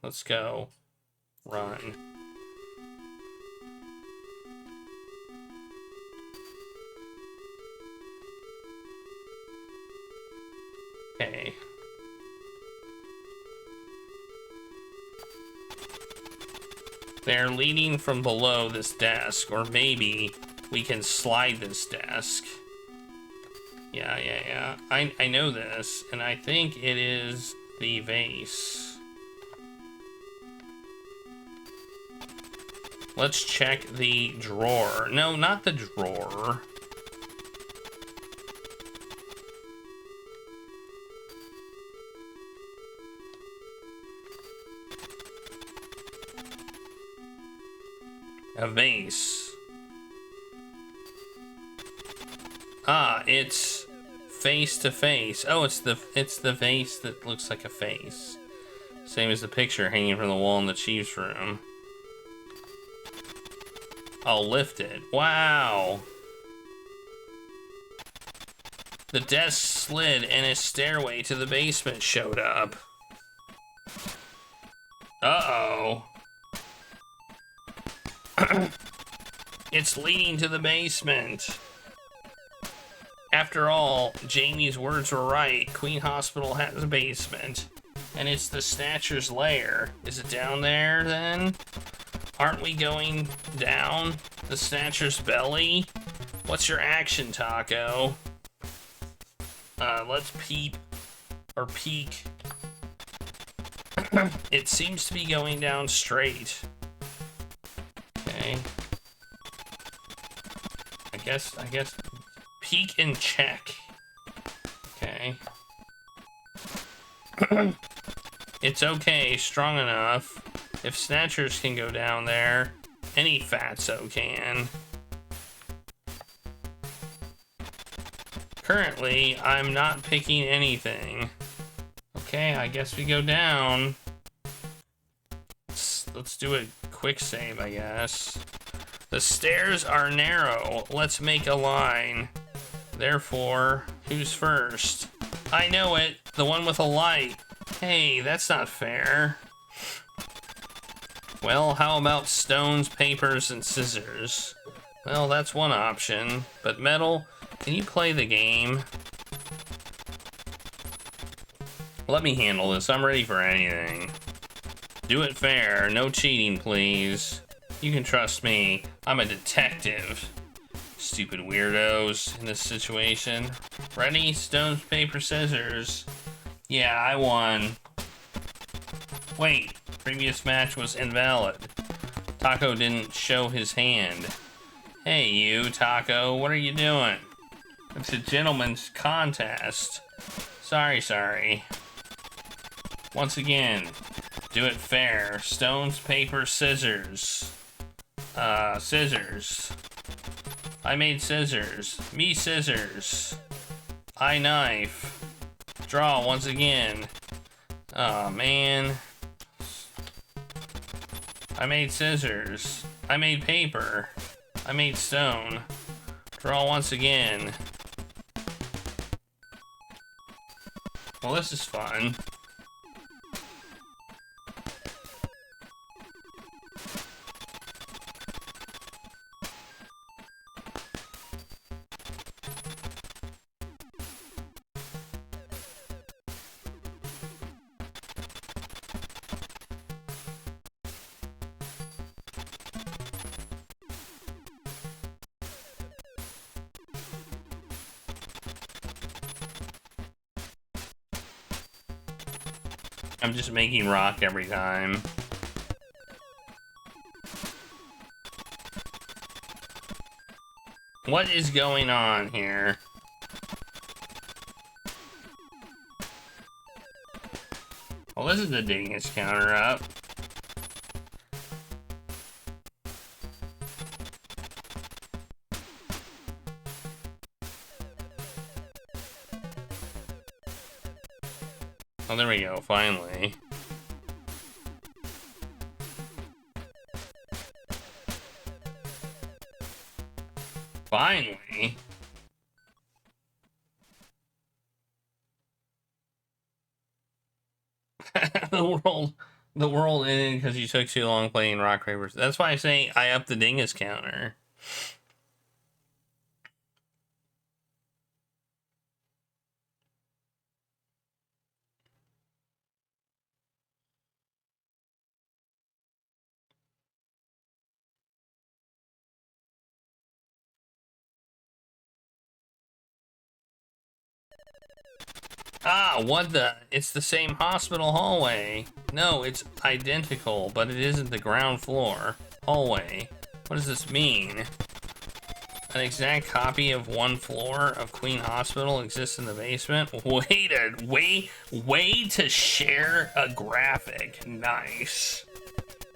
let's go. Run. Okay. They're leading from below this desk, or maybe we can slide this desk. Yeah. I know this, and I think it is the vase. Let's check the drawer. No, not the drawer. A vase. Ah, it's face to face. Oh, it's the vase that looks like a face. Same as the picture hanging from the wall in the chief's room. I'll lift it. Wow. The desk slid and a stairway to the basement showed up. Uh-oh. It's leading to the basement. After all, Jamie's words were right. Queen Hospital has a basement. And it's the Snatcher's lair. Is it down there, then? Aren't we going down the Snatcher's belly? What's your action, Taco? Let's peep. Or peek. It seems to be going down straight. Okay. I guess peek and check. Okay. It's okay, strong enough. If Snatchers can go down there, any fatso can. Currently, I'm not picking anything. Okay, I guess we go down. Let's do a quick save, I guess. The stairs are narrow. Let's make a line. Therefore, who's first? I know it. The one with a light. Hey, that's not fair. Well, how about stones, papers, and scissors? Well, that's one option. But Metal, can you play the game? Let me handle this. I'm ready for anything. Do it fair. No cheating, please. You can trust me. I'm a detective. Stupid weirdos in this situation. Ready? Stones, paper, scissors. Yeah, I won. Wait, previous match was invalid. Taco didn't show his hand. Hey you, Taco, what are you doing? It's a gentleman's contest. Sorry. Once again, do it fair. Stones, paper, scissors. Scissors. I made scissors. Me scissors. I knife. Draw once again. Aw, man. I made scissors. I made paper. I made stone. Draw once again. Well, this is fun. I'm just making rock every time. What is going on here? Well, this is the dingus counter up. Oh, there we go, finally. Finally? The The world ended because you took too long playing rock, paper. That's why I say I upped the dingus counter. Ah, what the? It's the same hospital hallway. No, it's identical, but it isn't the ground floor hallway. What does this mean? An exact copy of one floor of Queen Hospital exists in the basement? Way to share a graphic. Nice.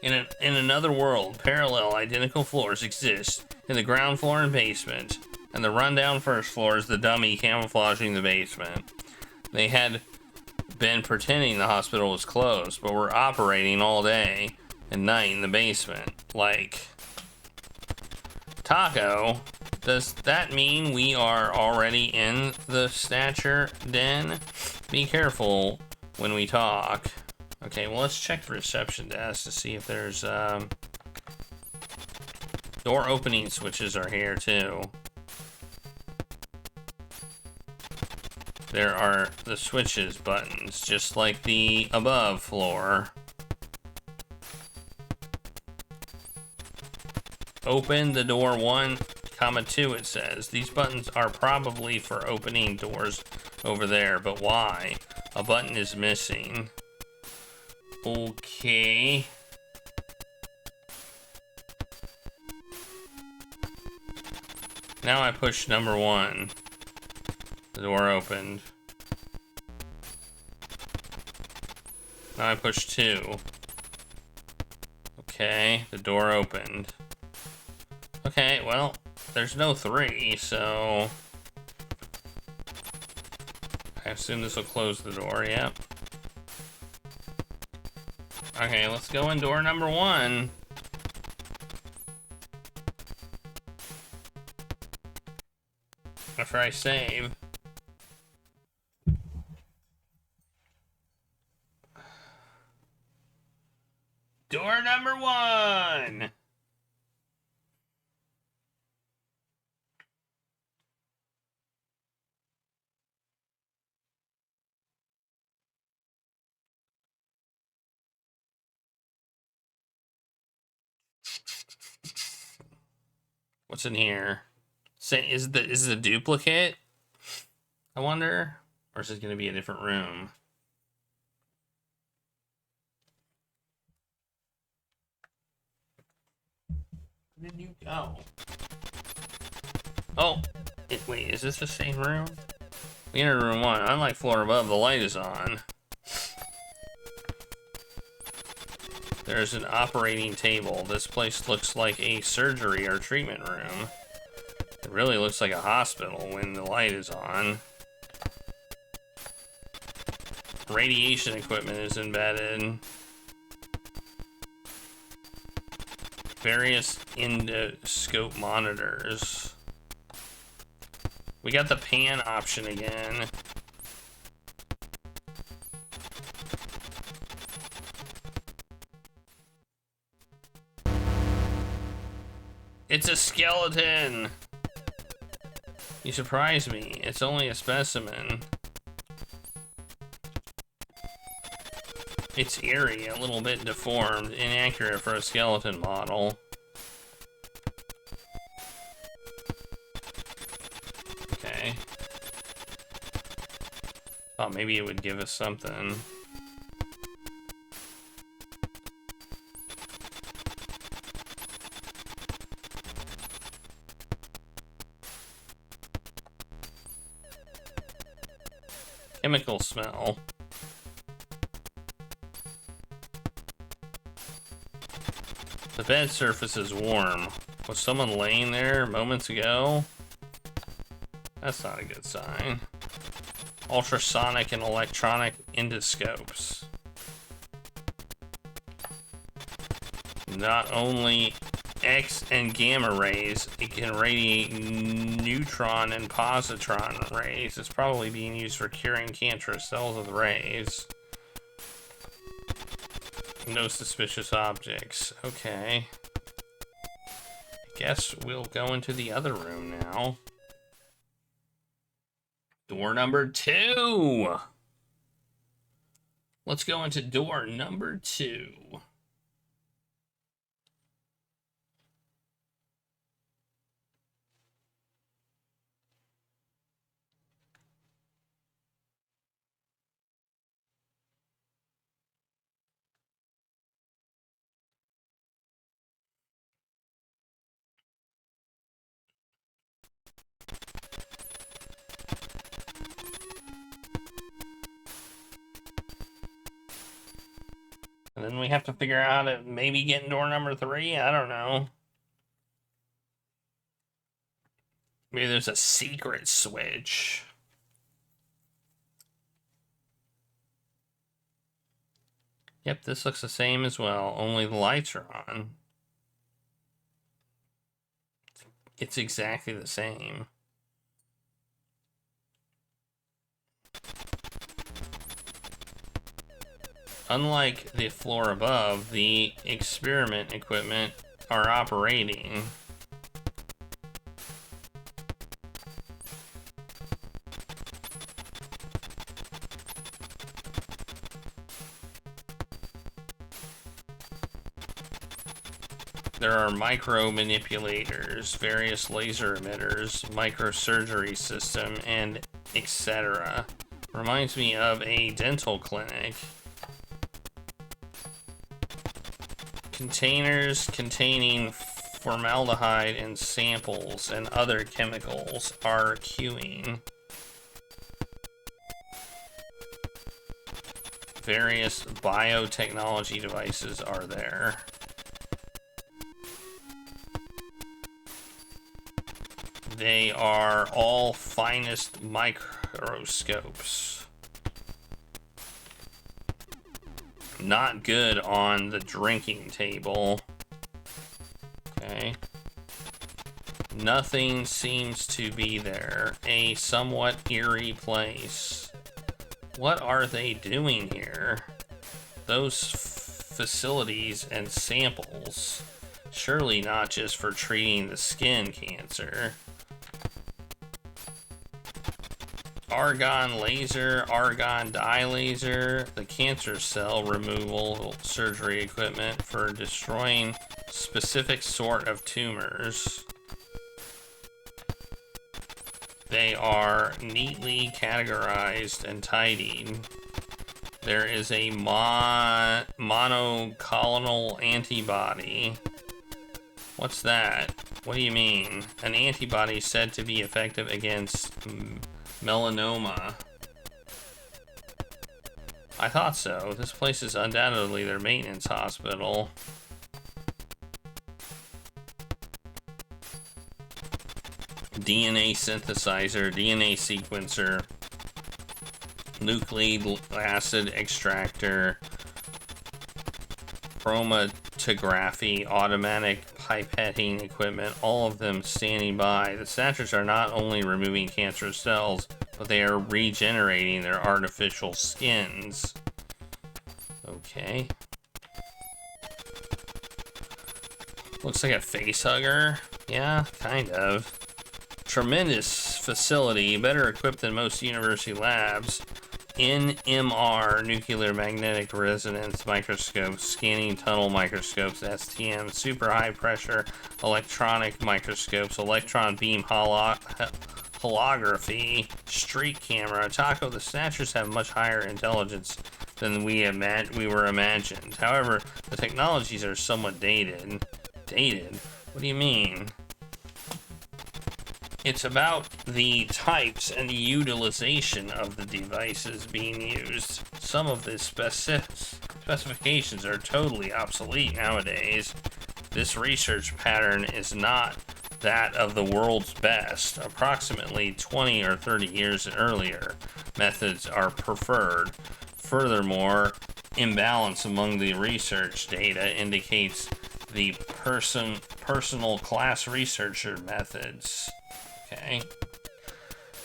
In another world, parallel identical floors exist in the ground floor and basement, and the rundown first floor is the dummy camouflaging the basement. They had been pretending the hospital was closed, but were operating all day and night in the basement. Like, Taco, does that mean we are already in the Snatcher den? Be careful when we talk. Okay, well, let's check the reception desk to see if there's, door opening switches are here, too. There are the switches buttons, just like the above floor. Open the door 1, 2, it says. These buttons are probably for opening doors over there, but why? A button is missing. Okay. Now I push number 1. The door opened. Now I push 2. Okay, the door opened. Okay, well, there's no 3, so I assume this will close the door, yep. Okay, let's go in door number 1. After I save. Door number 1! What's in here? Say, is it a duplicate? I wonder? Or is it going to be a different room? Where did you go? Oh, wait, is this the same room? We entered room 1. Unlike floor above, the light is on. There's an operating table. This place looks like a surgery or treatment room. It really looks like a hospital when the light is on. Radiation equipment is embedded. Various endoscope monitors. We got the pan option again. It's a skeleton! You surprise me. It's only a specimen. It's eerie, a little bit deformed, inaccurate for a skeleton model. Okay. Oh, maybe it would give us something. Chemical smell. The bed surface is warm. Was someone laying there moments ago? That's not a good sign. Ultrasonic and electronic endoscopes. Not only X and gamma rays, it can radiate neutron and positron rays. It's probably being used for curing cancerous cells with rays. No suspicious objects. Okay. I guess we'll go into the other room now. Door number 2. Let's go into door number 2. And then we have to figure out how to maybe get in door number 3. I don't know. Maybe there's a secret switch. Yep, this looks the same as well, only the lights are on. It's exactly the same. Unlike the floor above, the experiment equipment are operating. There are micro manipulators, various laser emitters, microsurgery system, and etc. Reminds me of a dental clinic. Containers containing formaldehyde and samples and other chemicals are queuing. Various biotechnology devices are there. They are all finest microscopes. Not good on the drinking table. Okay. Nothing seems to be there. A somewhat eerie place. What are they doing here? Those facilities and samples. Surely not just for treating the skin cancer. Argon laser, argon dye laser, the cancer cell removal surgery equipment for destroying specific sort of tumors. They are neatly categorized and tidied. There is a monoclonal antibody. What's that? What do you mean? An antibody said to be effective against melanoma. I thought so. This place is undoubtedly their maintenance hospital. DNA synthesizer, DNA sequencer, nucleic acid extractor, chromatography, automatic pipetting equipment, all of them standing by. The Snatchers are not only removing cancerous cells, but they are regenerating their artificial skins. Okay. Looks like a face hugger. Yeah, kind of. Tremendous facility, better equipped than most university labs. NMR, nuclear magnetic resonance microscopes, scanning tunnel microscopes, STM, super high pressure electronic microscopes, electron beam holography, street camera. Taco, the Snatchers have much higher intelligence than we were imagined. However, the technologies are somewhat dated. Dated? What do you mean? It's about the types and the utilization of the devices being used. Some of the specifications are totally obsolete nowadays. This research pattern is not that of the world's best. Approximately 20 or 30 years earlier, methods are preferred. Furthermore, imbalance among the research data indicates the personal class researcher methods. Okay.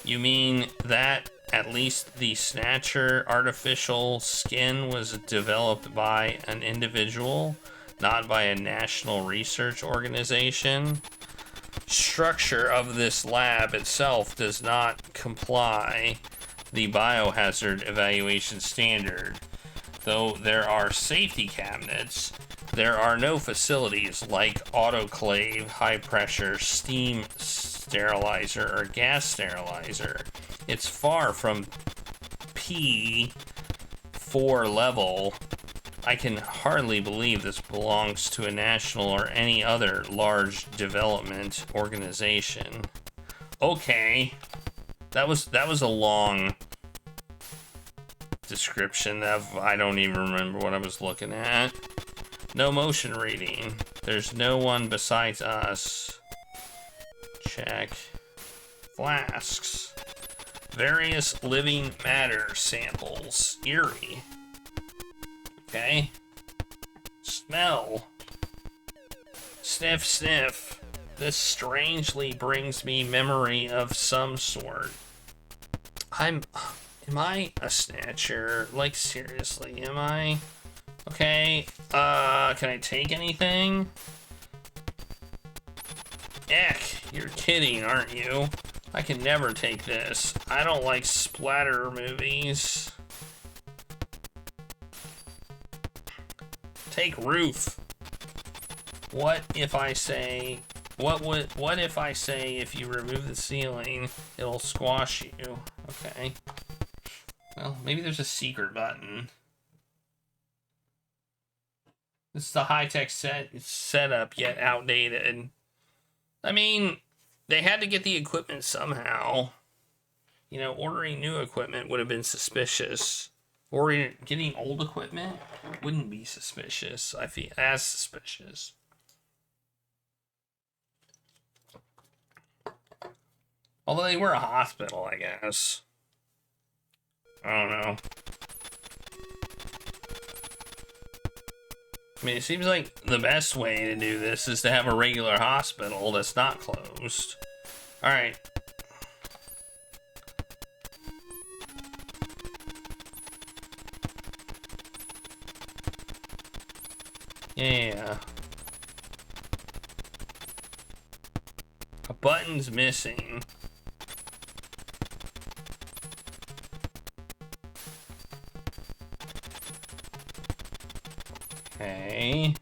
You mean that at least the Snatcher artificial skin was developed by an individual, not by a national research organization. Structure of this lab itself does not comply the biohazard evaluation standard. Though there are safety cabinets, there are no facilities like autoclave, high pressure, steam sterilizer, or gas sterilizer. It's far from P4 level. I can hardly believe this belongs to a national or any other large development organization. Okay, that was a long description of, I don't even remember what I was looking at. No motion reading. There's no one besides us. Check. Flasks. Various living matter samples. Eerie. Okay. Smell. Sniff, sniff. This strangely brings me memory of some sort. Am I a snatcher? Like, seriously, am I? Okay, can I take anything? Eck, you're kidding, aren't you? I can never take this. I don't like splatter movies. Take roof. What if I say, what if I say if you remove the ceiling, it'll squash you? Okay. Well, maybe there's a secret button. This is the high-tech setup, yet outdated. I mean, they had to get the equipment somehow. You know, ordering new equipment would have been suspicious. Or getting old equipment wouldn't be suspicious. I feel as suspicious. Although they were a hospital, I guess. I don't know. I mean, it seems like the best way to do this is to have a regular hospital that's not closed. Alright. Yeah. A button's missing. Okay.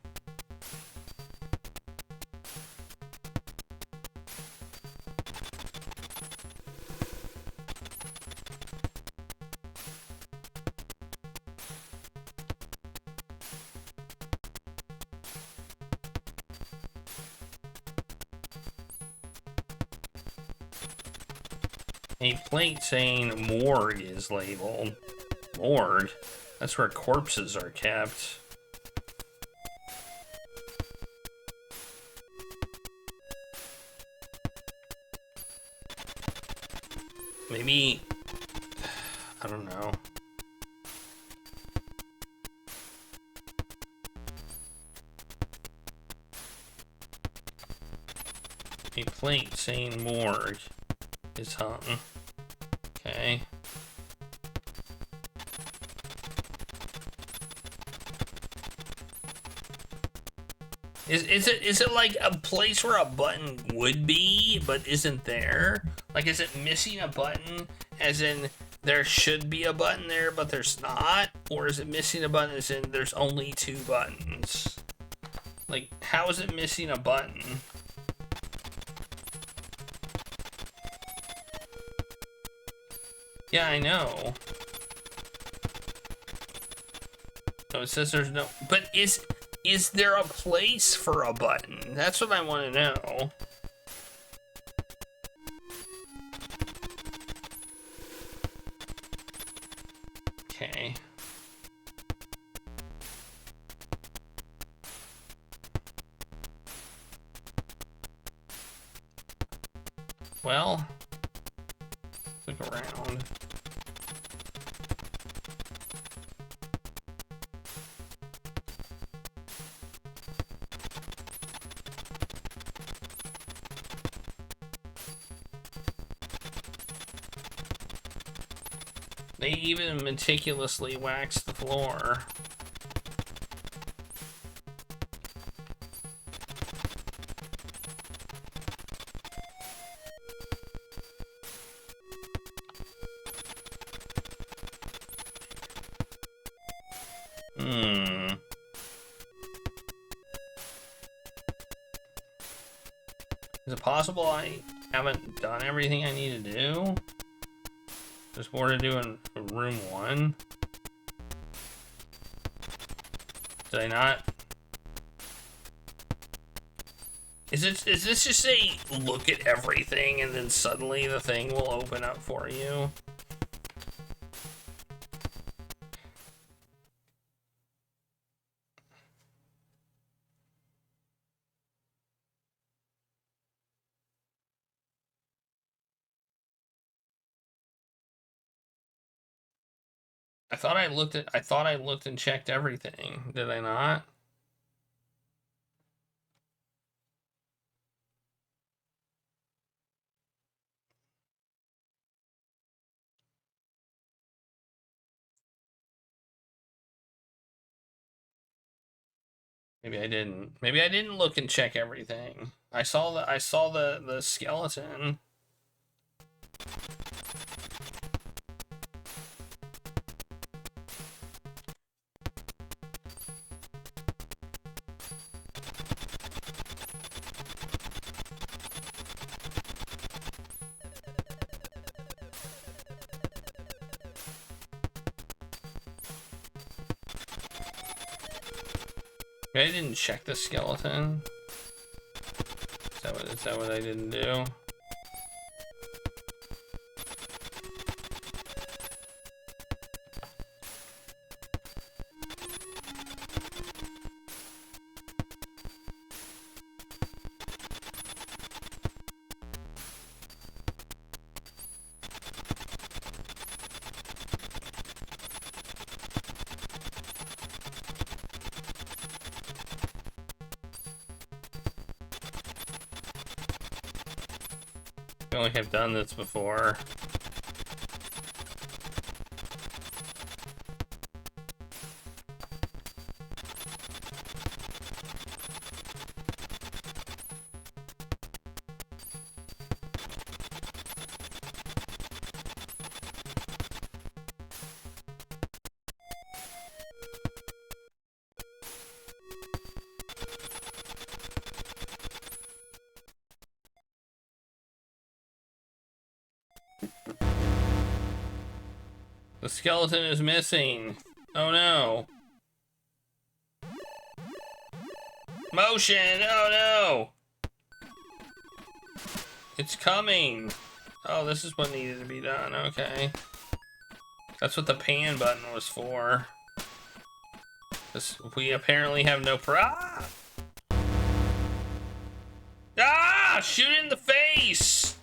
A plate saying morgue is labeled. Morgue? That's where corpses are kept. Maybe, I don't know. A plate saying morgue is hung. Okay. Is it like a place where a button would be but isn't there? Like, is it missing a button as in there should be a button there but there's not? Or is it missing a button as in there's only two buttons? Like, how is it missing a button? Yeah, I know. Oh, it says there's no... But is there a place for a button? That's what I want to know. Okay. Well, look around. They even meticulously wax the floor. Is it possible I haven't done everything I need to do? There's more to do in room 1. Did I not? Is this just a look at everything and then suddenly the thing will open up for you? I thought I looked and checked everything. Did I not? Maybe I didn't. Maybe I didn't look and check everything. I saw the skeleton. I didn't check the skeleton. Is that what I didn't do? I feel like I've done this before. The skeleton is missing. Oh no. Motion! Oh no! It's coming! Oh, this is what needed to be done. Okay. That's what the pan button was for. We apparently have no Ah! Shoot it in the face!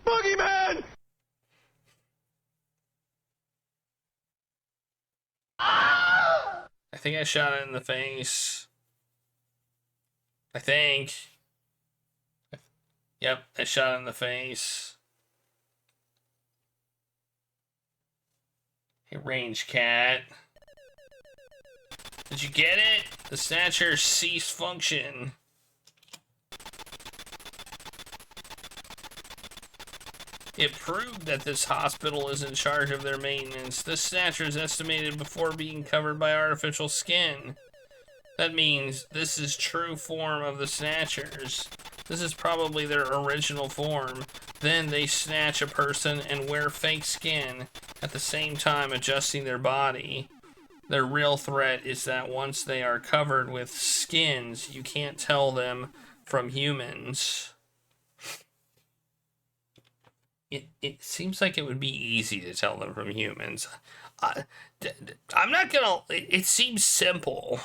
Boogeyman! I think I shot it in the face. I think. Yep, I shot it in the face. Hey, range cat. Did you get it? The Snatcher ceased function. It proved that this hospital is in charge of their maintenance. This Snatcher is estimated before being covered by artificial skin. That means this is true form of the Snatchers. This is probably their original form. Then they snatch a person and wear fake skin at the same time adjusting their body. Their real threat is that once they are covered with skins, you can't tell them from humans. It seems like it would be easy to tell them from humans. I'm not gonna... It seems simple.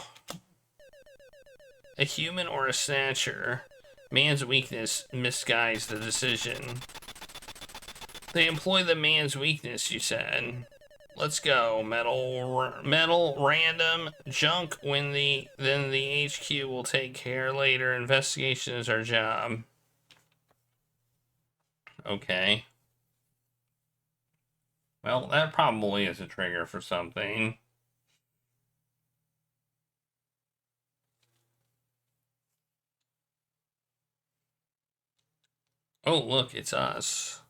A human or a Snatcher. Man's weakness misguides the decision. They employ the man's weakness, you said. Let's go. Metal random junk when then the HQ will take care later. Investigation is our job. Okay. Well, that probably is a trigger for something. Oh, look, it's us.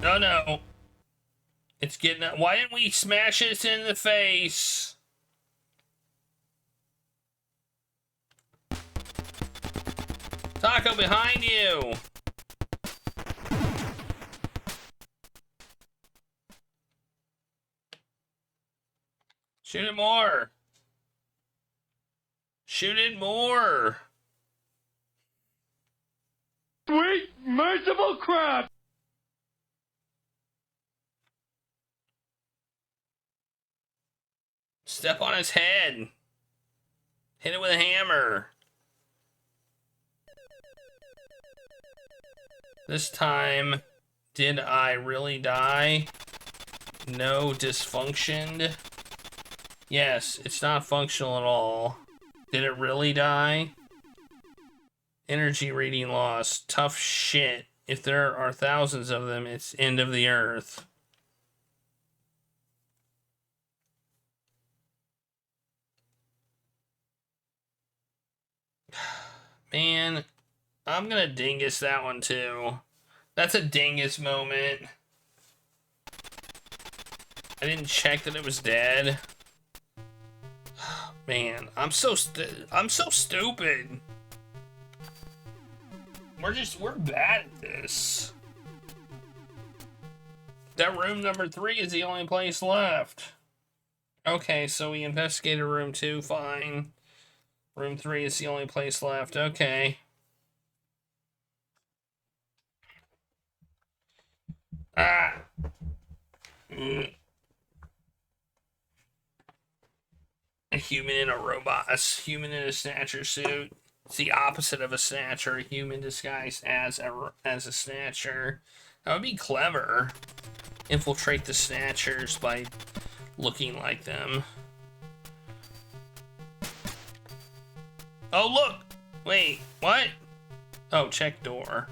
Oh no. It's getting up. Why didn't we smash it in the face? Taco behind you. Shoot it more. Shoot it more. Sweet, merciful crap! Step on his head. Hit it with a hammer. This time, did I really die? No, dysfunctioned. Yes, it's not functional at all. Did it really die? Energy reading loss. Tough shit. If there are thousands of them, it's end of the earth. Man, I'm gonna dingus that one too. That's a dingus moment. I didn't check that it was dead. Man, I'm so stupid. We're bad at this. That room number 3 is the only place left. Okay, so we investigated room 2, fine. Room 3 is the only place left, okay. Ah! A human in a robot, a human in a snatcher suit. It's the opposite of a snatcher, a human disguised as a snatcher. That would be clever. Infiltrate the snatchers by looking like them. Oh look! Wait, what? Oh, check door.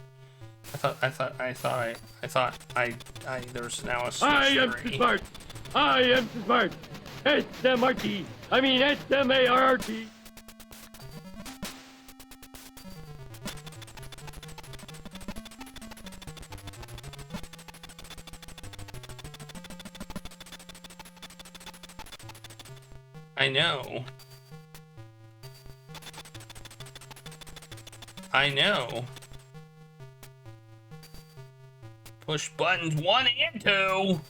There's now a switch. I am smart. I am smart. S-M-R-T. I mean S-M-A-R-R-T. I know. I know. Push buttons 1 and 2.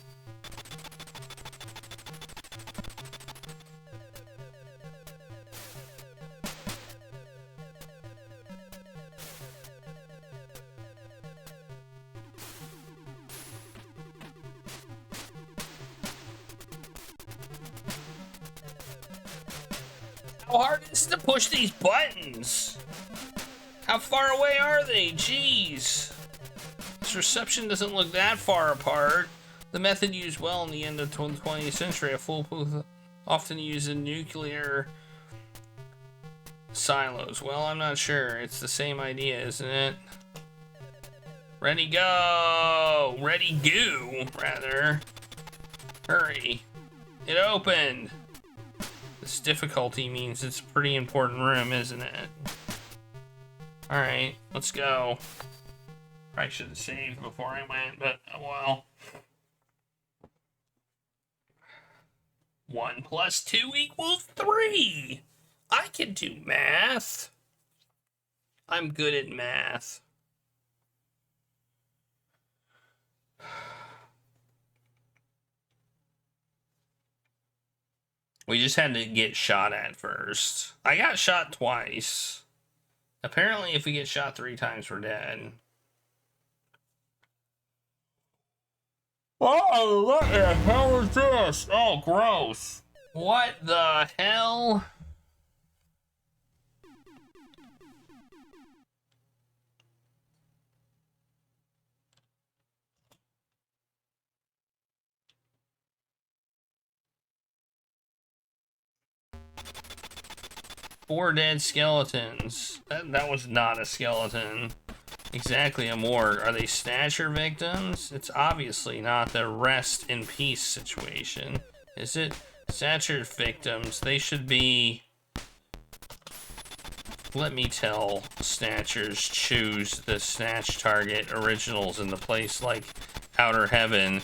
How hard is it to push these buttons? How far away are they? Jeez. This reception doesn't look that far apart. The method used well in the end of the 20th century. A foolproof often used in nuclear silos. Well, I'm not sure. It's the same idea, isn't it? Ready, go! Ready, goo, rather. Hurry. It opened. This difficulty means it's a pretty important room, isn't it? Alright, let's go. Probably should have saved before I went, but oh well. 1 + 2 = 3! I can do math. I'm good at math. We just had to get shot at first. I got shot twice. Apparently, if we get shot 3 times, we're dead. Oh, what the hell is this? Oh, gross. What the hell? 4 dead skeletons. That was not a skeleton. Exactly a morgue. Are they Snatcher victims? It's obviously not the rest in peace situation. Is it? Snatcher victims, they should be... Let me tell Snatchers choose the Snatch target originals in the place like Outer Heaven,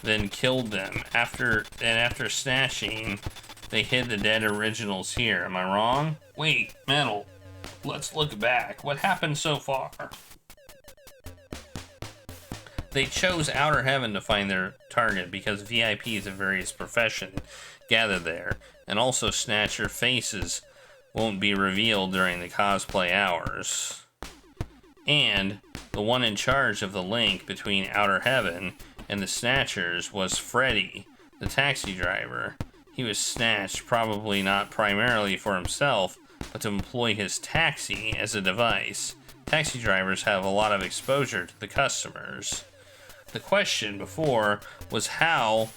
then killed them. After snatching, they hid the dead originals here. Am I wrong? Wait, Metal. Let's look back. What happened so far? They chose Outer Heaven to find their target because VIPs of various professions gather there, and also Snatcher faces won't be revealed during the cosplay hours. And the one in charge of the link between Outer Heaven and the Snatchers was Freddy, the taxi driver. He was snatched probably not primarily for himself, but to employ his taxi as a device. Taxi drivers have a lot of exposure to the customers. The question before was how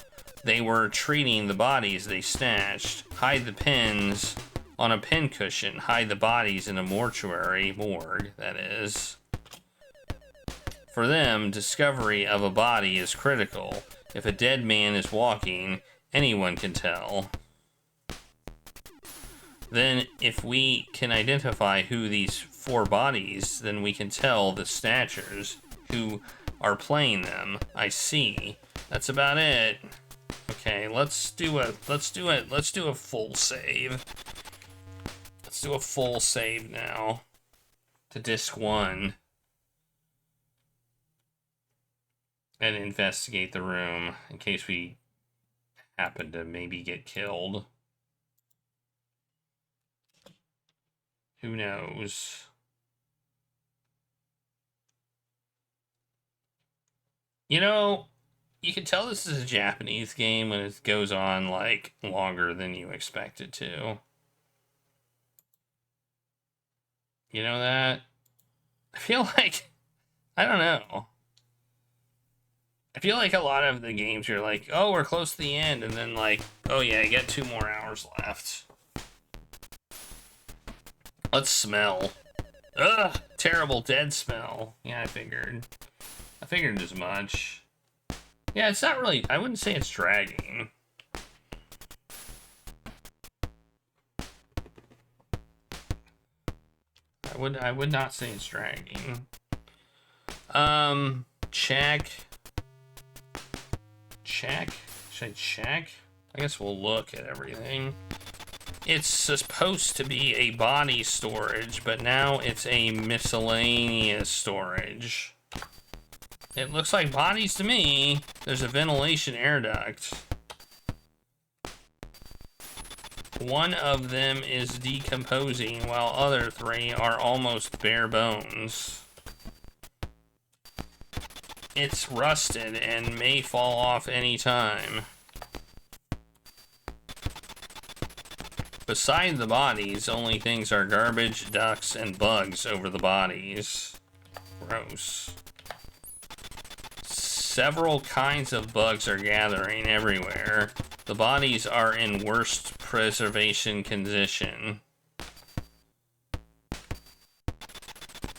they were treating the bodies they snatched. Hide the pins on a pincushion. Hide the bodies in a morgue, that is. For them, discovery of a body is critical. If a dead man is walking, anyone can tell. Then, if we can identify who these 4 bodies, then we can tell the Snatchers who are playing them. I see. That's about it. Okay, let's do a full save. Let's do a full save now to disc 1 and investigate the room in case we happen to maybe get killed. Who knows? You know, you can tell this is a Japanese game when it goes on, like, longer than you expect it to. You know that? I feel like... I don't know. I feel like a lot of the games you're like, oh, we're close to the end, and then like, oh yeah, you got 2 more hours left. Let's smell. Ugh, terrible dead smell. Yeah, I figured as much. Yeah, it's not really, I wouldn't say it's dragging. I would not say it's dragging. Check. Should I check? I guess we'll look at everything. It's supposed to be a body storage, but now it's a miscellaneous storage. It looks like bodies to me. There's a ventilation air duct. One of them is decomposing, while other 3 are almost bare bones. It's rusted and may fall off any time. Beside the bodies, only things are garbage, ducks, and bugs over the bodies. Gross. Several kinds of bugs are gathering everywhere. The bodies are in worst preservation condition.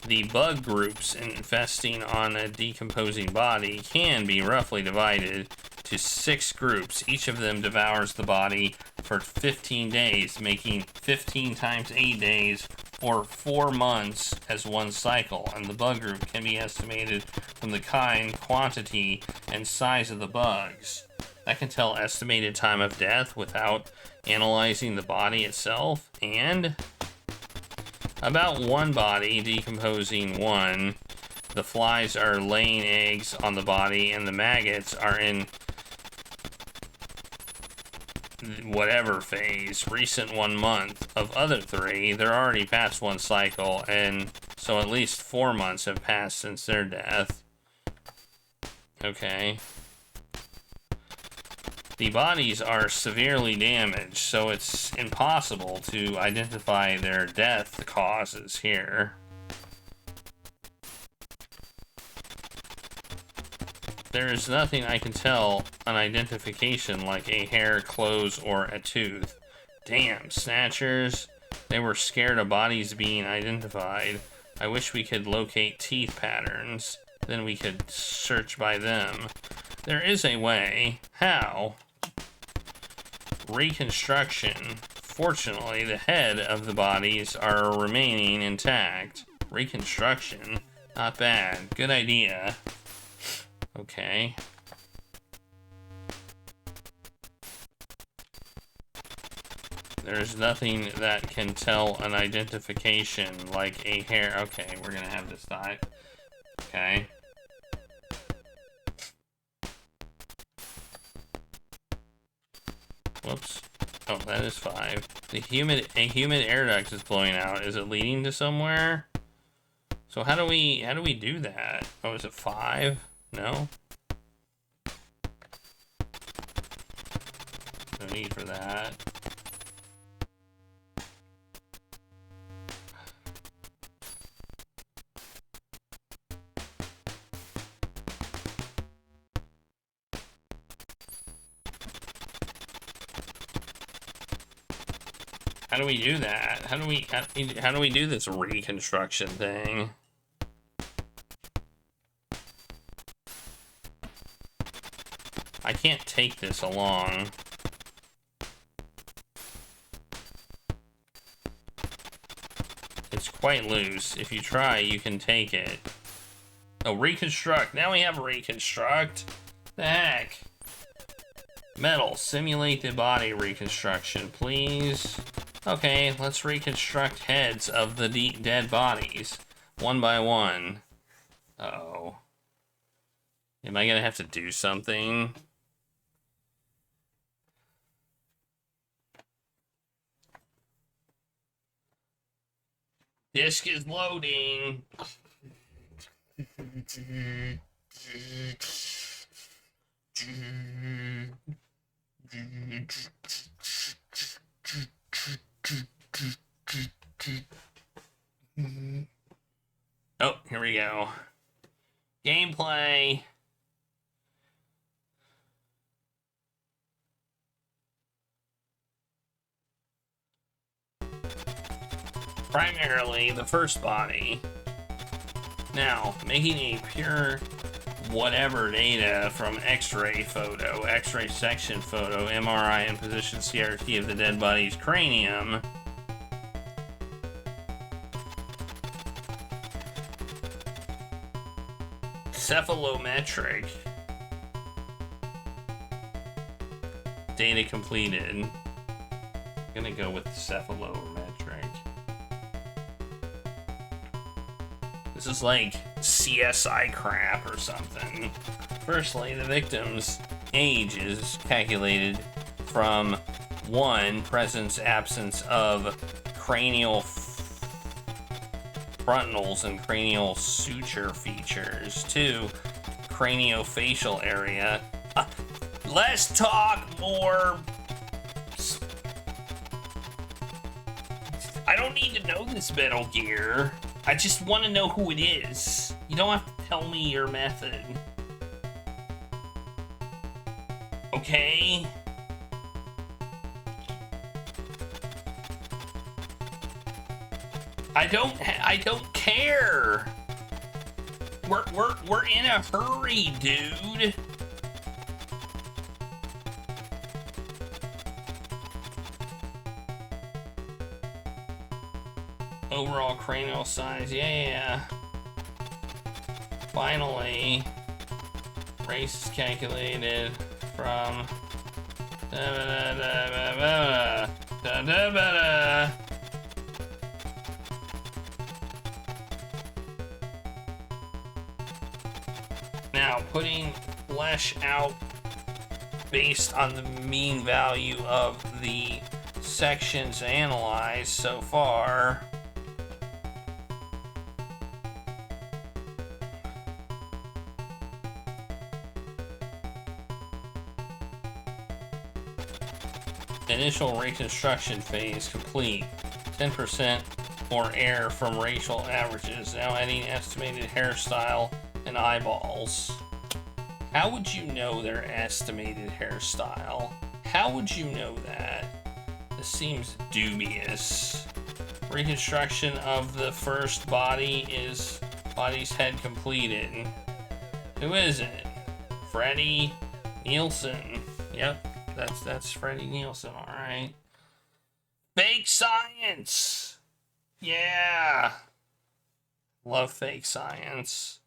The bug groups infesting on a decomposing body can be roughly divided to 6 groups. Each of them devours the body for 15 days, making 15 times 8 days, or 4 months as one cycle, and the bug group can be estimated from the kind, quantity, and size of the bugs. That can tell estimated time of death without analyzing the body itself, and about one body decomposing 1. The flies are laying eggs on the body, and the maggots are in whatever phase, recent 1 month. Of other 3, they're already past 1 cycle, and so at least 4 months have passed since their death. Okay. The bodies are severely damaged, so it's impossible to identify their death causes here. There is nothing I can tell an identification like a hair, clothes, or a tooth. Damn, Snatchers. They were scared of bodies being identified. I wish we could locate teeth patterns. Then we could search by them. There is a way. How? Reconstruction. Fortunately, the head of the bodies are remaining intact. Reconstruction. Not bad. Good idea. Okay. There's nothing that can tell an identification like a hair. Okay, we're gonna have this die. Okay. Whoops. Oh, that is 5. A humid air duct is blowing out. Is it leading to somewhere? So how do we do that? Oh, is it 5? No? No need for that. How do we do that? How do we do this reconstruction thing? I can't take this along. It's quite loose. If you try, you can take it. Oh, reconstruct. Now we have reconstruct. The heck? Metal, simulate the body reconstruction, please. Okay, let's reconstruct heads of the dead bodies, one by one. Uh-oh. Am I gonna have to do something? Disk is loading. Oh, here we go. Gameplay. Primarily the first body. Now, making a pure whatever data from X-ray photo, X-ray section photo, MRI, and position CRT of the dead body's cranium. Cephalometric. Data completed. I'm gonna go with cephalometric. This is like CSI crap or something. Firstly, the victim's age is calculated from 1, presence, absence of cranial frontals and cranial suture features. 2, craniofacial area. Less talk, more... I don't need to know this Metal Gear. I just want to know who it is. You don't have to tell me your method. Okay? I don't care. We're in a hurry, dude. Overall cranial size, yeah. Finally, race is calculated from now putting flesh out based on the mean value of the sections analyzed so far. Initial reconstruction phase complete. 10% more error from racial averages. Now adding estimated hairstyle and eyeballs. How would you know their estimated hairstyle? How would you know that? This seems dubious. Reconstruction of the first body is body's head completed. Who is it? Freddie Nielsen. Yep, that's Freddie Nielsen, alright. Fake science! Yeah! Love fake science.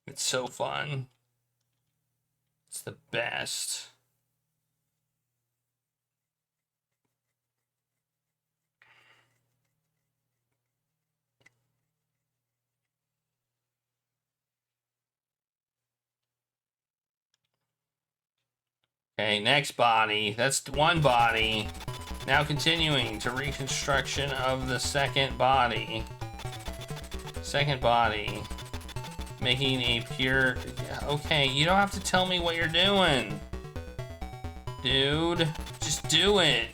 It's so fun. It's the best. Okay, next body. That's one body. Now continuing to reconstruction of the second body. Second body. Making a pure... Okay, you don't have to tell me what you're doing. Dude, just do it.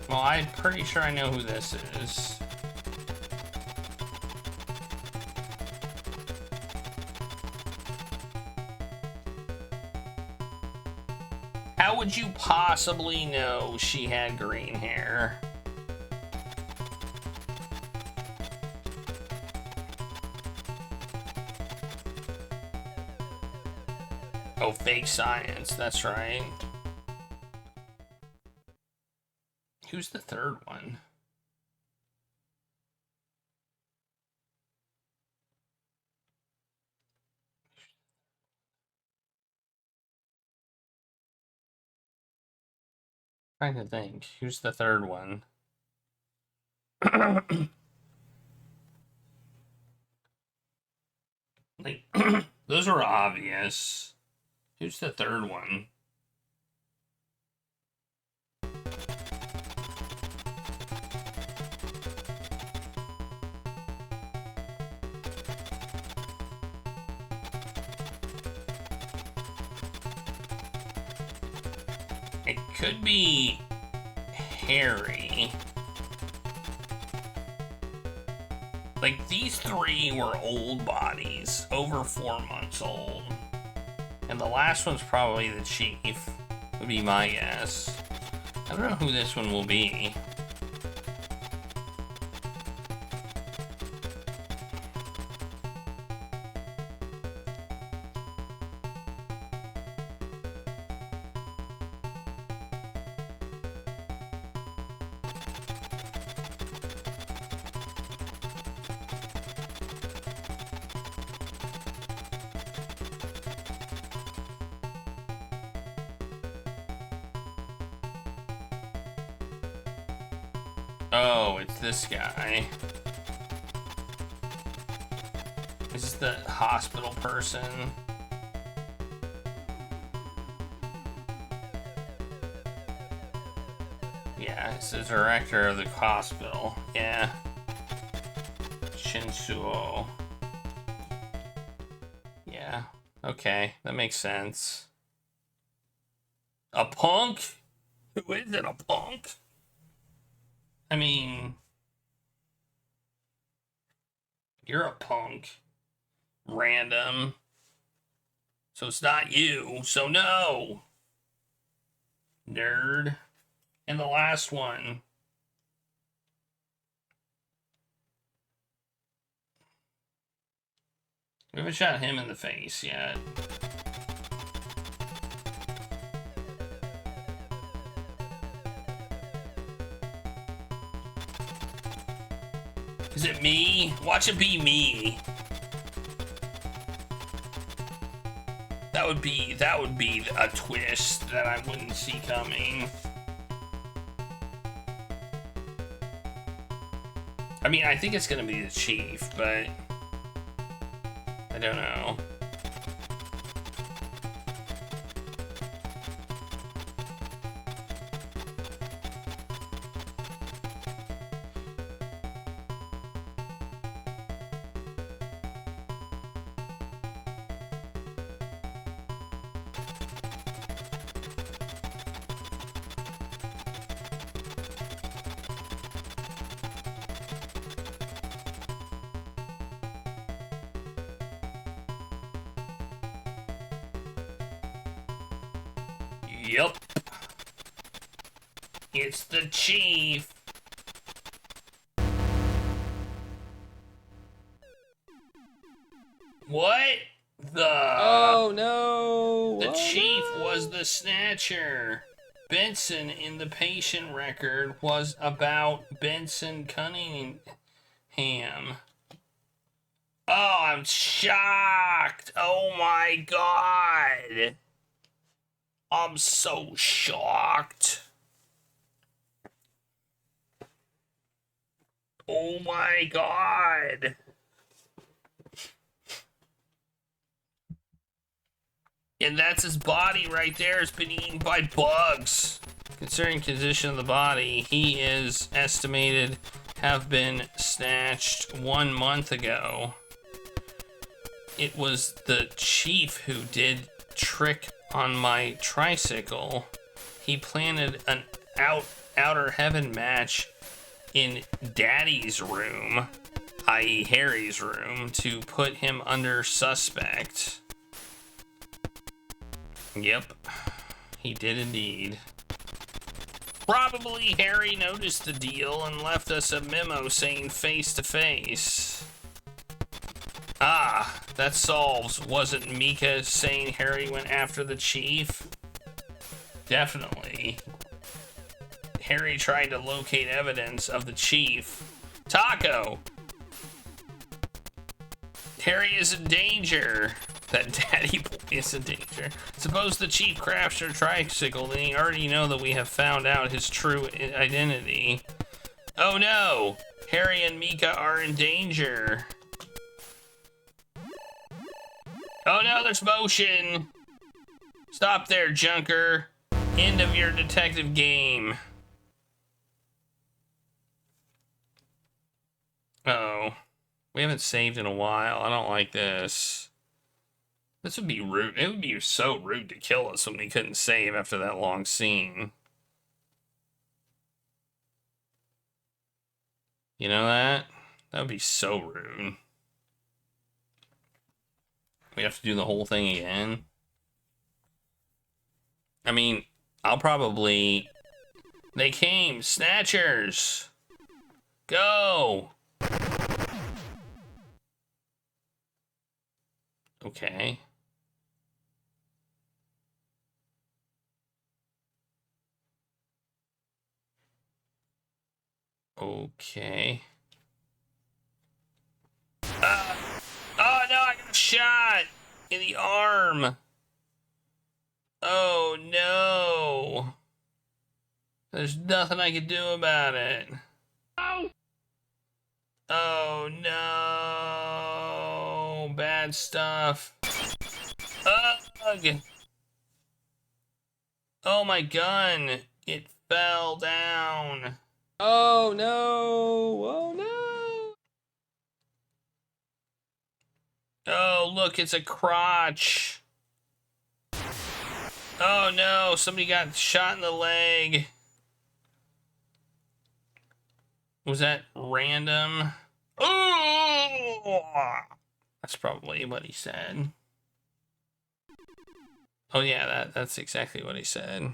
Well, I'm pretty sure I know who this is. How would you possibly know she had green hair? Oh, fake science, that's right. Who's the third one? Trying to think. Who's the third one? Like, those were obvious. Who's the third one? It could be Harry. Like, these three were old bodies, over 4 months old. And the last one's probably the chief, would be my guess. I don't know who this one will be. Oh, it's this guy. Is this the hospital person? Yeah, it's the director of the hospital. Yeah. Shinsuo. Yeah. Okay, that makes sense. A punk? Who is it, a punk? I mean, you're a punk. Random. So it's not you, so no. Nerd. And the last one. We haven't shot him in the face yet. Is it me? Watch it be me. That would be a twist that I wouldn't see coming. I mean, I think it's gonna be the chief, but I don't know. Yup. It's the chief. What? Oh no! The chief was the Snatcher. Benson in the patient record was about Benson Cunningham. Oh, I'm shocked. Oh my god. I'm so shocked. Oh my god. And that's his body right there. It's been eaten by bugs. Considering condition of the body, he is estimated have been snatched 1 month ago. It was the chief who did trick on my tricycle. He planted an outer heaven match in Daddy's room, i.e. Harry's room, to put him under suspect. Yep, he did indeed. Probably Harry noticed the deal and left us a memo saying face to face. Ah, that solves. Wasn't Mika saying Harry went after the chief? Definitely. Harry tried to locate evidence of the chief. Taco! Harry is in danger. That daddy boy is in danger. Suppose the chief crashed her tricycle, then he already know that we have found out his true identity. Oh no! Harry and Mika are in danger. Oh no, there's motion! Stop there, Junker. End of your detective game. Uh-oh. We haven't saved in a while. I don't like this. This would be rude. It would be so rude to kill us when we couldn't save after that long scene. You know that? That would be so rude. We have to do the whole thing again. I mean, I'll probably... They came! Snatchers! Go! Okay. Okay. Oh no, I got shot in the arm. Oh no. There's nothing I can do about it. Oh no. Bad stuff. Ugh. Oh, my gun. It fell down. Oh no! Oh no! Oh, look, it's a crotch. Oh no, somebody got shot in the leg. Was that random? Oh! That's probably what he said. Oh yeah, that's exactly what he said.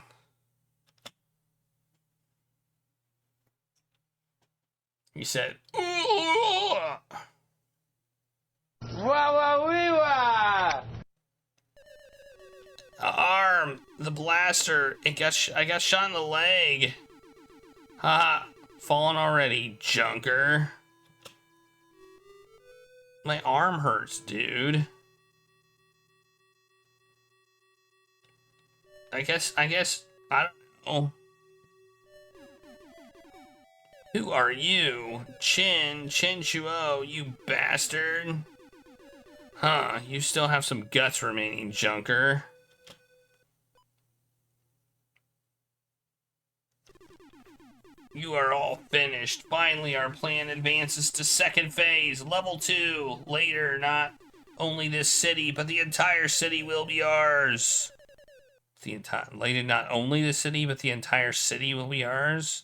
He said, ooh! Wah! The arm, the blaster, I got shot in the leg. Haha, fallen already, junker. My arm hurts, dude. I guess, I don't know. Who are you? Chinchuo, you bastard. Huh, you still have some guts remaining, junker. You are all finished. Finally, our plan advances to second phase, level 2. Later, not only this city, but the entire city will be ours. Later, not only the city, but the entire city will be ours?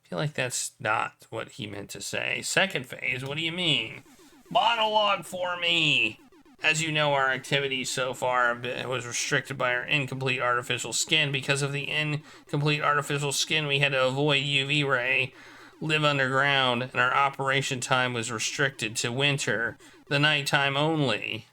I feel like that's not what he meant to say. Second phase, what do you mean? Monologue for me! As you know, our activity so far was restricted by our incomplete artificial skin. Because of the incomplete artificial skin, we had to avoid UV ray, live underground, and our operation time was restricted to winter, the nighttime only.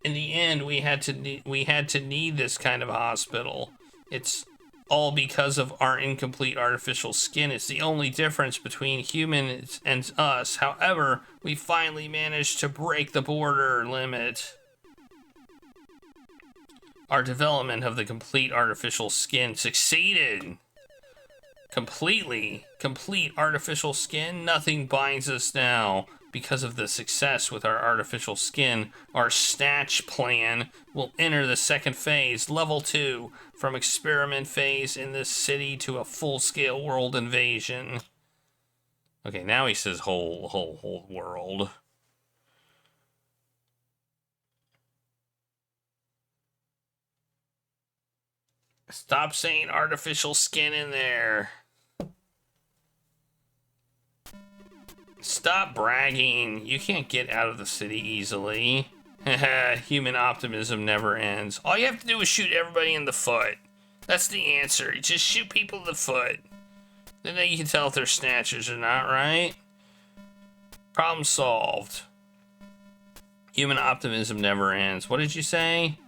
In the end, we had to need this kind of hospital. It's all because of our incomplete artificial skin. It's the only difference between humans and us. However, we finally managed to break the border limit. Our development of the complete artificial skin succeeded. Complete artificial skin, nothing binds us now. Because of the success with our artificial skin, our Snatch plan will enter the second phase, level 2, from experiment phase in this city to a full-scale world invasion. Okay, now he says whole world. Stop saying artificial skin in there. Stop bragging. You can't get out of the city easily. Human optimism never ends. All you have to do is shoot everybody in the foot. That's the answer. You just shoot people in the foot. Then you can tell if they're snatchers or not, right? Problem solved. Human optimism never ends. What did you say?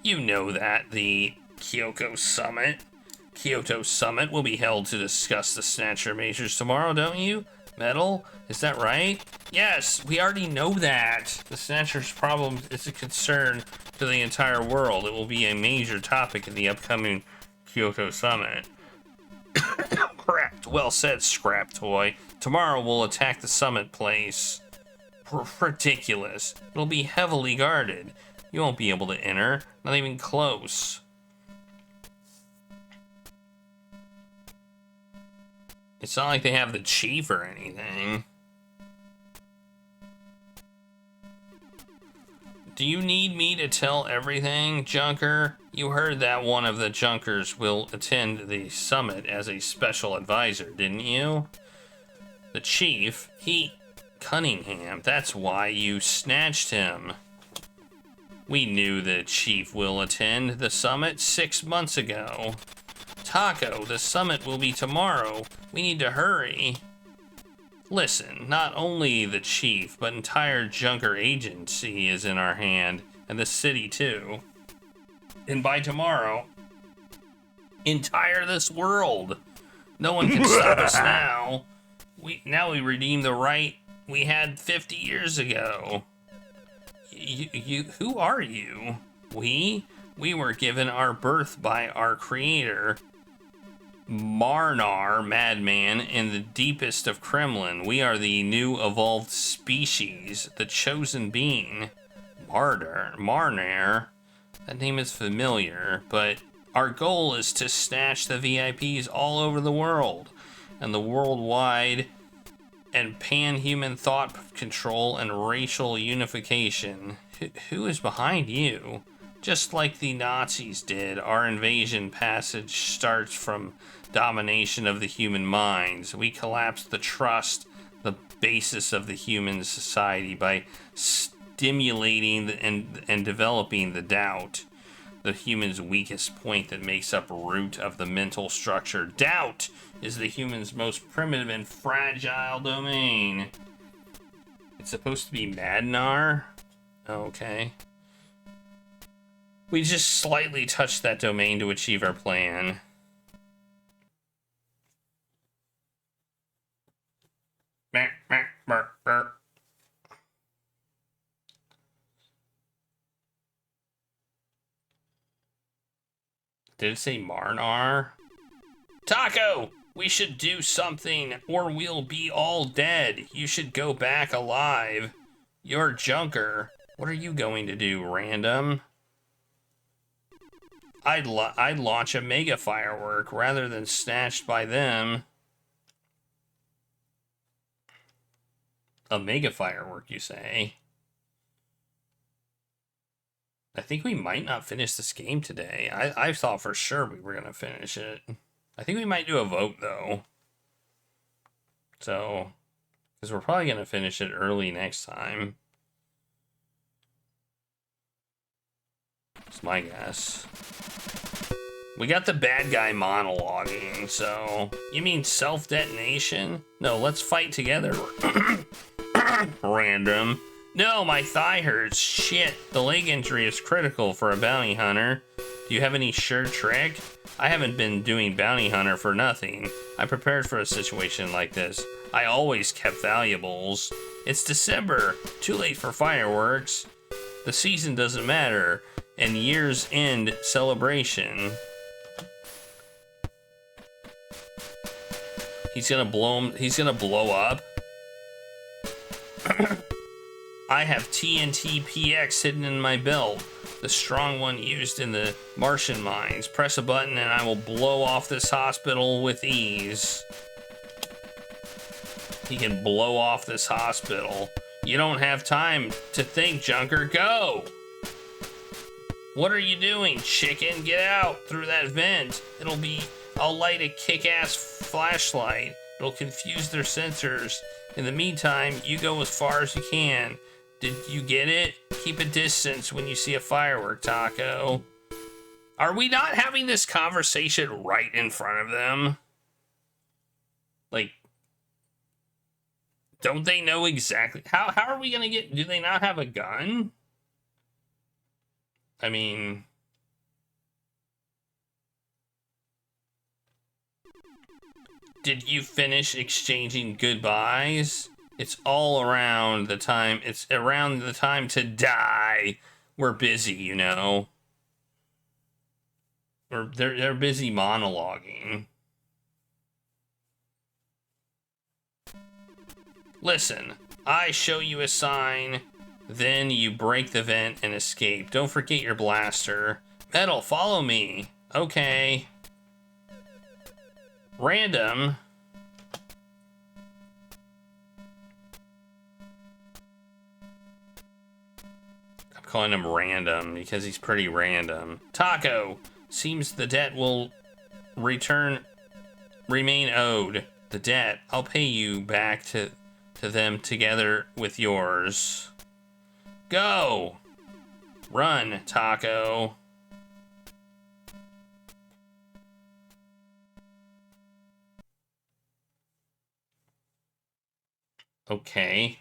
You know that. The Kyoto Summit will be held to discuss the Snatcher measures tomorrow, don't you? Metal? Is that right? Yes, we already know that. The Snatchers' problem is a concern to the entire world. It will be a major topic in the upcoming Kyoto Summit. Correct. Well said, Scrap Toy. Tomorrow we'll attack the summit place. Ridiculous. It'll be heavily guarded. You won't be able to enter. Not even close. It's not like they have the chief or anything. Do you need me to tell everything, Junker? You heard that one of the Junkers will attend the summit as a special advisor, didn't you? The chief, Cunningham, that's why you snatched him. We knew the chief will attend the summit 6 months ago. Taco, the summit will be tomorrow. We need to hurry. Listen, not only the chief, but entire Junker agency is in our hand, and the city too. And by tomorrow, entire this world. No one can stop us now. We redeem the right we had 50 years ago. Who are you? We were given our birth by our creator, Marnar, madman, in the deepest of Kremlin. We are the new evolved species, the chosen being. Marnar, that name is familiar, but our goal is to snatch the VIPs all over the world, and the worldwide and pan-human thought control and racial unification. Who is behind you? Just like the Nazis did, our invasion passage starts from domination of the human minds. We collapse the trust, the basis of the human society, by stimulating and developing the doubt, the human's weakest point that makes up root of the mental structure. Doubt is the human's most primitive and fragile domain. It's supposed to be Madnar? Okay. We just slightly touched that domain to achieve our plan. Did it say Marnar? Taco! We should do something, or we'll be all dead. You should go back alive. You're Junker. What are you going to do, random? I'd launch a mega firework rather than snatched by them. A mega firework, you say? I think we might not finish this game today. I thought for sure we were going to finish it. I think we might do a vote, though. So, because we're probably going to finish it early next time. That's my guess. We got the bad guy monologuing, so... You mean self-detonation? No, let's fight together. Random. No, my thigh hurts. Shit, the leg injury is critical for a bounty hunter. Do you have any sure trick? I haven't been doing bounty hunter for nothing. I prepared for a situation like this. I always kept valuables. It's December. Too late for fireworks. The season doesn't matter. And year's end celebration. He's gonna blow him. He's gonna blow up. I have TNT PX hidden in my belt. The strong one used in the Martian mines. Press a button and I will blow off this hospital with ease. He can blow off this hospital. You don't have time to think, Junker. Go! What are you doing, chicken? Get out through that vent. I'll light a kick-ass flashlight. It'll confuse their sensors. In the meantime, you go as far as you can. Did you get it? Keep a distance when you see a firework, Taco. Are we not having this conversation right in front of them? Like, don't they know exactly? How are we gonna get... Do they not have a gun? I mean... Did you finish exchanging goodbyes? It's all around the time. It's around the time to die. We're busy, you know. Or they're busy monologuing. Listen, I show you a sign, then you break the vent and escape. Don't forget your blaster. Metal, follow me. Okay. Random. I'm calling him Random because he's pretty random. Taco. Seems the debt will remain owed. The debt. I'll pay you back to them together with yours. Go. Run, Taco. Okay.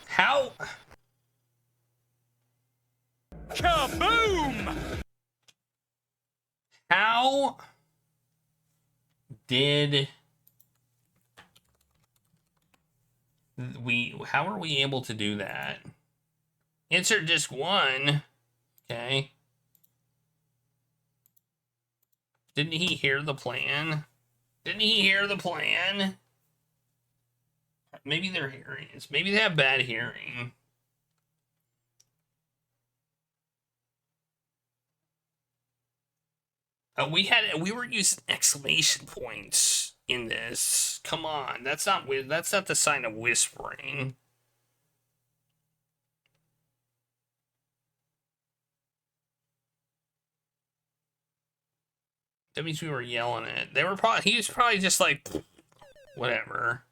How? Kaboom! How did how are we able to do that? Insert disc 1. Okay. Didn't he hear the plan? Didn't he hear the plan? Maybe they're hearing it. Maybe they have bad hearing. We were using exclamation points in this. Come on, that's not the sign of whispering. That means we were yelling it. He was probably just like, whatever.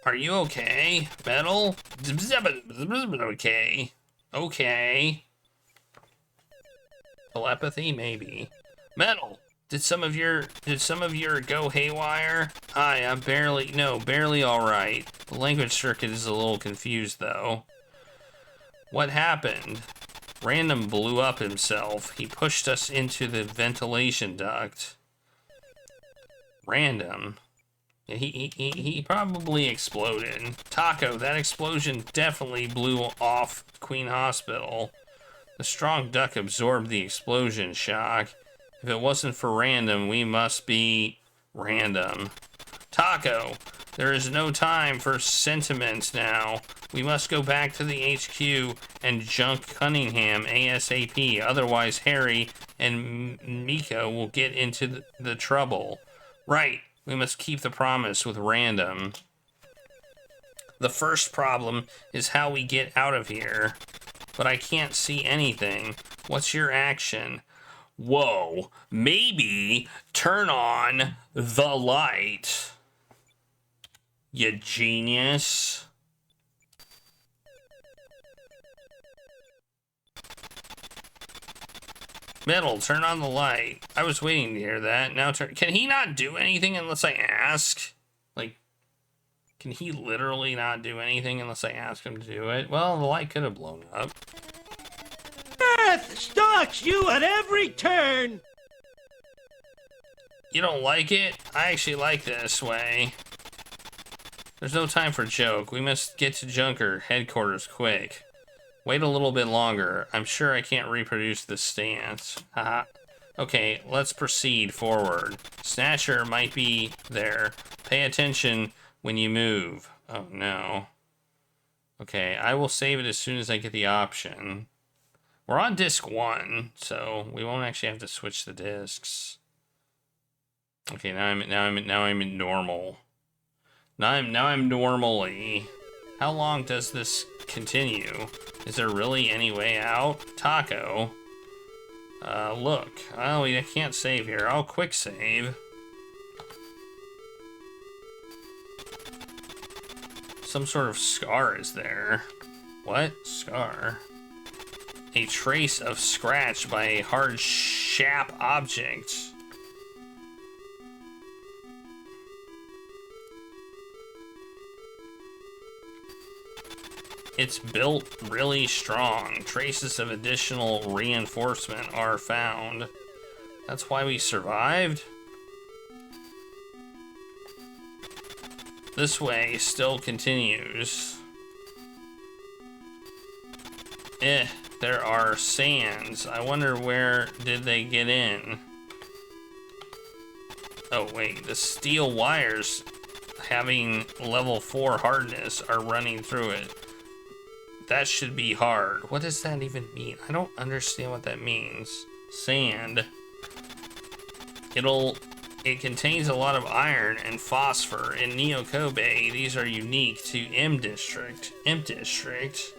Are you okay, Metal? Okay. Okay. Telepathy, maybe. Metal, did some of your go haywire? Hi, I'm barely alright. The language circuit is a little confused though. What happened? Random blew up himself. He pushed us into the ventilation duct. Random. He probably exploded. Taco, that explosion definitely blew off Queen Hospital. The strong duct absorbed the explosion shock. If it wasn't for Random, we must be random. Taco, there is no time for sentiment now. We must go back to the HQ and junk Cunningham ASAP. Otherwise, Harry and Miko will get into the trouble. Right. We must keep the promise with Random. The first problem is how we get out of here. But I can't see anything. What's your action? Whoa, maybe turn on the light. You genius. Metal, turn on the light. I was waiting to hear that. Now turn. Can he not do anything unless I ask? Like, can he literally not do anything unless I ask him to do it? Well, the light could have blown up. Earth stalks you at every turn. You don't like it? I actually like this way. There's no time for joke. We must get to Junker headquarters quick. Wait a little bit longer. I'm sure I can't reproduce this stance. Haha. Okay, let's proceed forward. Snatcher might be there. Pay attention when you move. Oh no. Okay, I will save it as soon as I get the option. We're on disc 1, so we won't actually have to switch the discs. Okay, now I'm in normal. Now I'm normally. How long does this continue? Is there really any way out? Taco. Look. Oh, I can't save here. I'll quick save. Some sort of scar is there. What? Scar? A trace of scratch by a hard, sharp object. It's built really strong. Traces of additional reinforcement are found. That's why we survived? This way still continues. There are sands. I wonder where did they get in? Oh wait, the steel wires having level 4 hardness are running through it. That should be hard. What does that even mean? I don't understand what that means. Sand. It contains a lot of iron and phosphor. In Neo-Kobe, these are unique to M District. M District?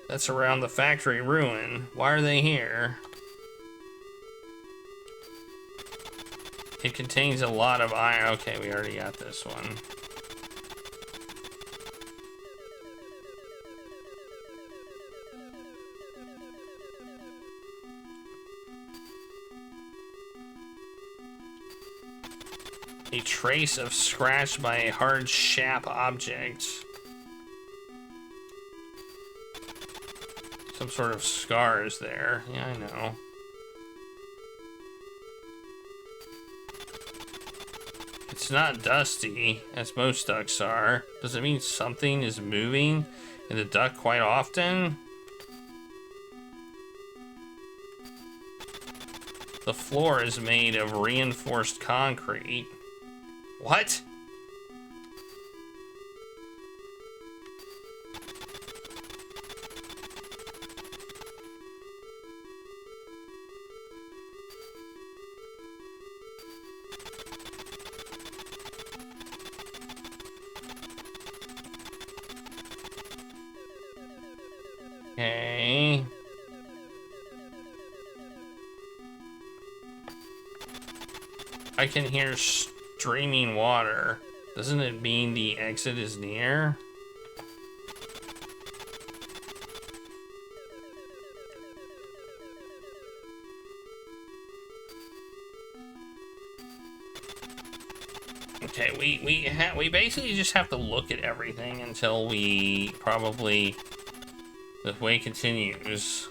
That's around the factory ruin. Why are they here? It contains a lot of iron. Okay, we already got this one. A trace of scratch by a hard, sharp object. Some sort of scars there. Yeah, I know. It's not dusty, as most ducks are. Does it mean something is moving in the duck quite often? The floor is made of reinforced concrete. What? Okay. I can hear streaming water. Doesn't it mean the exit is near? Okay, we basically just have to look at everything until we probably the way continues.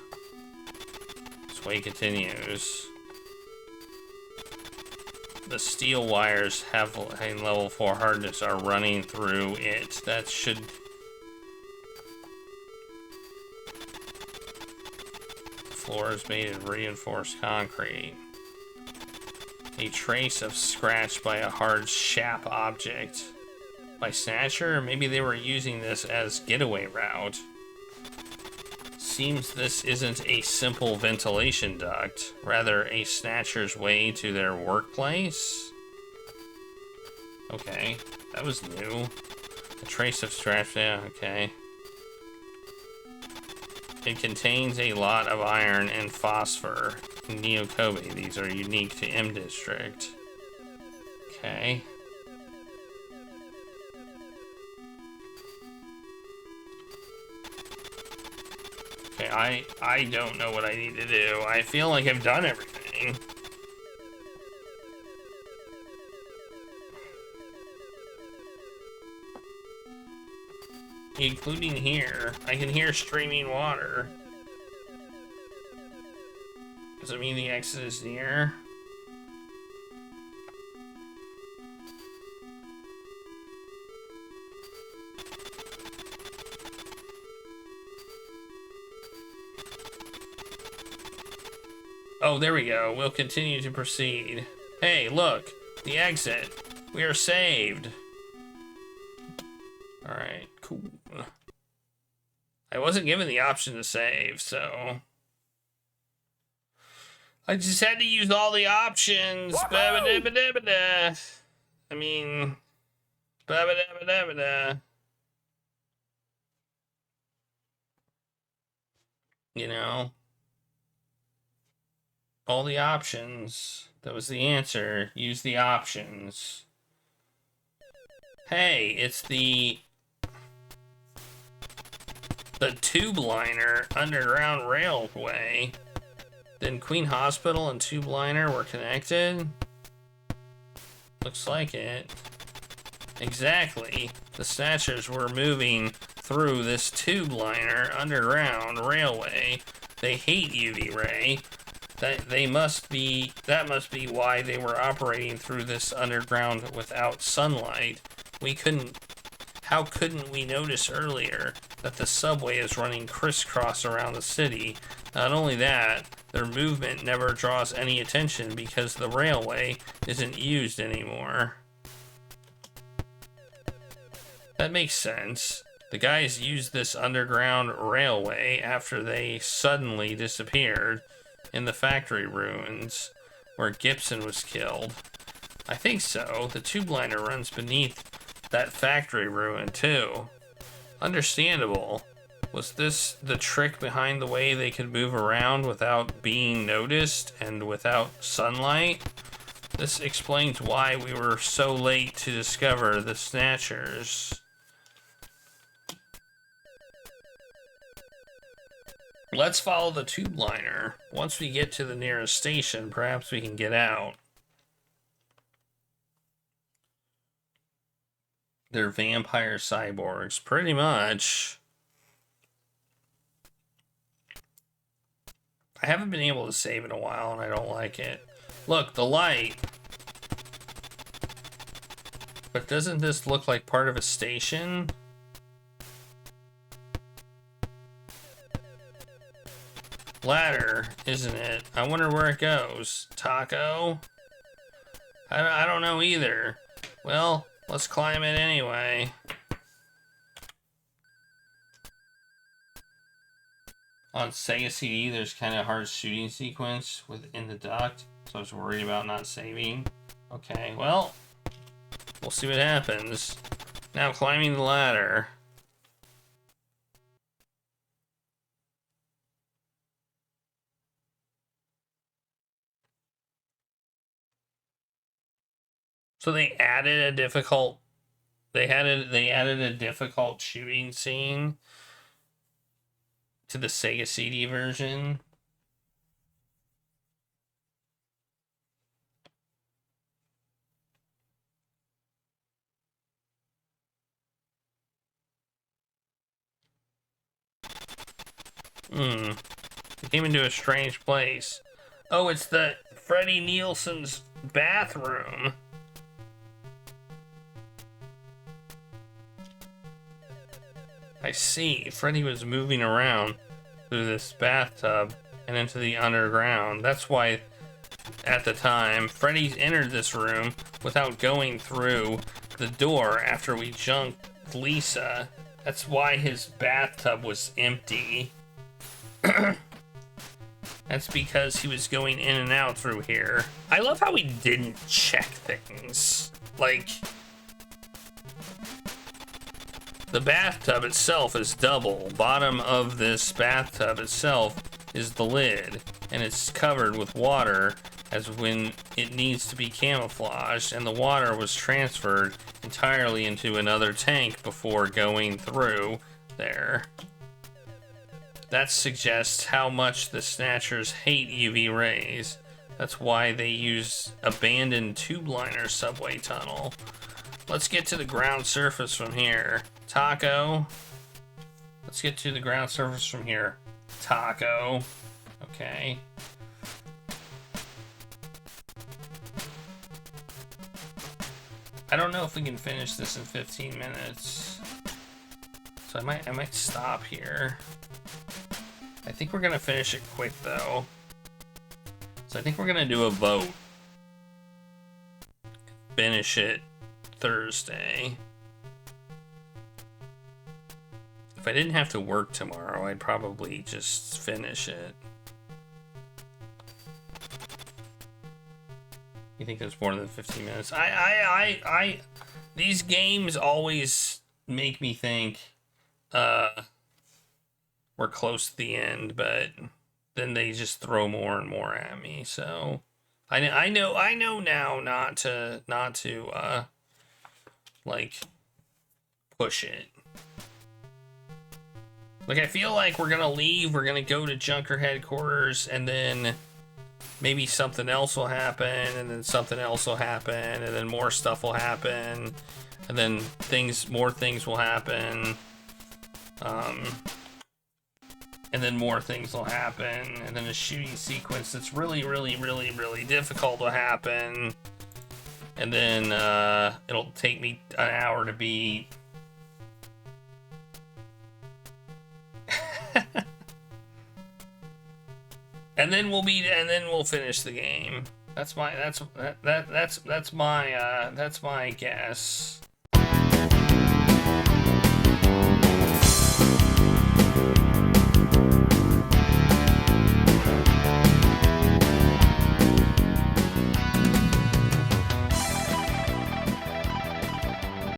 This way continues. The steel wires have a level 4 hardness are running through it. That should... The floor is made of reinforced concrete. A trace of scratch by a hard, sharp object. By Snatcher? Maybe they were using this as getaway route. Seems this isn't a simple ventilation duct, rather a Snatcher's way to their workplace. Okay, that was new. A trace of scratch, yeah, okay. It contains a lot of iron and phosphor. Neuro-Kinetic, these are unique to M District. Okay. Okay, I don't know what I need to do. I feel like I've done everything. Including here. I can hear streaming water. Does it mean the exit is near? Oh, there we go. We'll continue to proceed. Hey, look! The exit! We are saved! Alright, cool. I wasn't given the option to save, so... I just had to use all the options! Ba-ba-da-ba-da-ba-da. I mean... Ba-ba-da-ba-da-ba-da. You know? All the options. That was the answer. Use the options. Hey, it's the tube liner underground railway. Then Queen Hospital and tube liner were connected? Looks like it. Exactly. The Snatchers were moving through this tube liner underground railway. They hate UV ray. That must be why they were operating through this underground without sunlight. How couldn't we notice earlier that the subway is running crisscross around the city? Not only that, their movement never draws any attention because the railway isn't used anymore. That makes sense. The guys used this underground railway after they suddenly disappeared in the factory ruins where Gibson was killed. I think so. The tube liner runs beneath that factory ruin too. Understandable. Was this the trick behind the way they could move around without being noticed and without sunlight? This explains why we were so late to discover the Snatchers. Let's follow the tube liner. Once we get to the nearest station, perhaps we can get out. They're vampire cyborgs, pretty much. I haven't been able to save in a while, and I don't like it. Look, the light. But doesn't this look like part of a station? Ladder, isn't it? I wonder where it goes. Taco? I don't know either. Well, let's climb it anyway. On Sega CD, there's kind of hard shooting sequence within the duct, so I was worried about not saving. Okay, well, we'll see what happens. Now climbing the ladder. So they added a difficult. They added a difficult shooting scene to the Sega CD version. They came into a strange place. Oh, it's the Freddie Nielsen's bathroom. I see. Freddy was moving around through this bathtub and into the underground. That's why, at the time, Freddy entered this room without going through the door after we junked Lisa. That's why his bathtub was empty. That's because he was going in and out through here. I love how he didn't check things. Like... The bathtub itself is double. Bottom of this bathtub itself is the lid, and it's covered with water as when it needs to be camouflaged, and the water was transferred entirely into another tank before going through there. That suggests how much the Snatchers hate UV rays. That's why they use abandoned tube liner subway tunnel. Let's get to the ground surface from here. Taco. Let's get to the ground surface from here. Taco. Okay. I don't know if we can finish this in 15 minutes. So I might stop here. I think we're gonna finish it quick though. So I think we're gonna do a vote. Finish it Thursday. If I didn't have to work tomorrow, I'd probably just finish it. You think there's more than 15 minutes? These games always make me think we're close to the end, but then they just throw more and more at me. So I know now not to like push it. Like, I feel like we're gonna leave, we're gonna go to Junker headquarters, and then maybe something else will happen, and then something else will happen, and then more stuff will happen, and then more things will happen, and then more things will happen, and then a shooting sequence that's really difficult to happen, and then it'll take me an hour to beat. And then we'll finish the game. That's my guess.